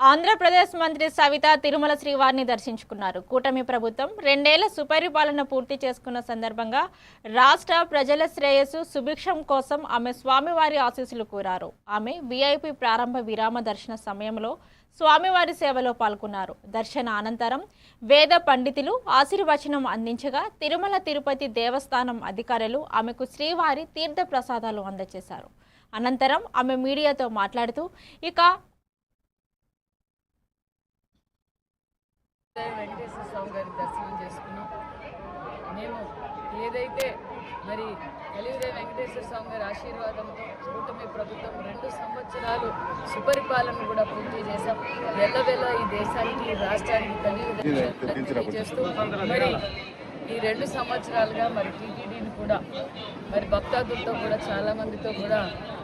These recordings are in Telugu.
ఆంధ్రప్రదేశ్ మంత్రి సవిత తిరుమల శ్రీవారిని దర్శించుకున్నారు. కూటమి ప్రభుత్వం 2 ఏళ్ల సుపరిపాలన పూర్తి చేసుకున్న సందర్భంగా రాష్ట్ర ప్రజల శ్రేయస్సు సుభిక్షం కోసం ఆమె స్వామివారి ఆశీస్సులు కోరారు. ఆమె వీఐపీ ప్రారంభ విరామ దర్శన సమయంలో స్వామివారి సేవలో పాల్గొన్నారు. దర్శన అనంతరం వేద పండితులు ఆశీర్వచనం అందించగా తిరుమల తిరుపతి దేవస్థానం అధికారులు ఆమెకు శ్రీవారి తీర్థ ప్రసాదాలు అందజేశారు. అనంతరం ఆమె మీడియాతో మాట్లాడుతూ వెంకటేశ్వర స్వామి గారి దర్శనం చేసుకున్నాం. మేము ఏదైతే మరి కలియుగే వెంకటేశ్వర స్వామి గారి ఆశీర్వాదంతో కూటమి ప్రభుత్వం 2 సంవత్సరాలు సుపరిపాలన కూడా పూర్తి చేశాం. ఎల్లవెల్ల ఈ దేశానికి రాష్ట్రానికి తెలియజేస్తూ మరి ఈ 2 సంవత్సరాలుగా మరి టీటీడీని కూడా మరి భక్తాదులతో కూడా చాలామందితో కూడా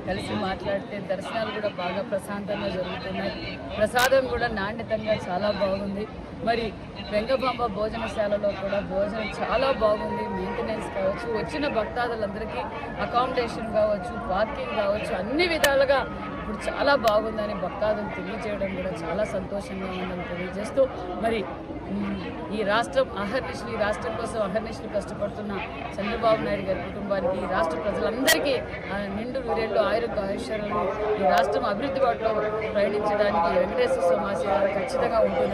కలిసి మాట్లాడితే దర్శనాలు కూడా బాగా ప్రశాంతంగా జరుగుతున్నాయి. ప్రసాదం కూడా నాణ్యతంగా చాలా బాగుంది. మరి వెంగబాంబ భోజనశాలలో కూడా భోజనం చాలా బాగుంది. మెయింటెనెన్స్ కావచ్చు, వచ్చిన భక్తాదులందరికీ అకామిడేషన్ కావచ్చు, పార్కింగ్ కావచ్చు, అన్ని విధాలుగా ఇప్పుడు చాలా బాగుందని భక్తాదులు తెలియజేయడం కూడా చాలా సంతోషంగా ఉందని తెలియజేస్తూ మరి ఈ రాష్ట్రం ఈ రాష్ట్రం కోసం అహర్నిశలు కష్టపడుతున్న చంద్రబాబు నాయుడు గారి కుటుంబానికి, ఈ రాష్ట్ర ప్రజలందరికీ నిండు వీరేళ్ళు ఆయుష్యాలను ఈ రాష్ట్రం అభివృద్ధి బాటలో ప్రయాణించడానికి వెంకటేశ్వర స్వామి ఆశీర్వాదం ఖచ్చితంగా ఉంటుంది.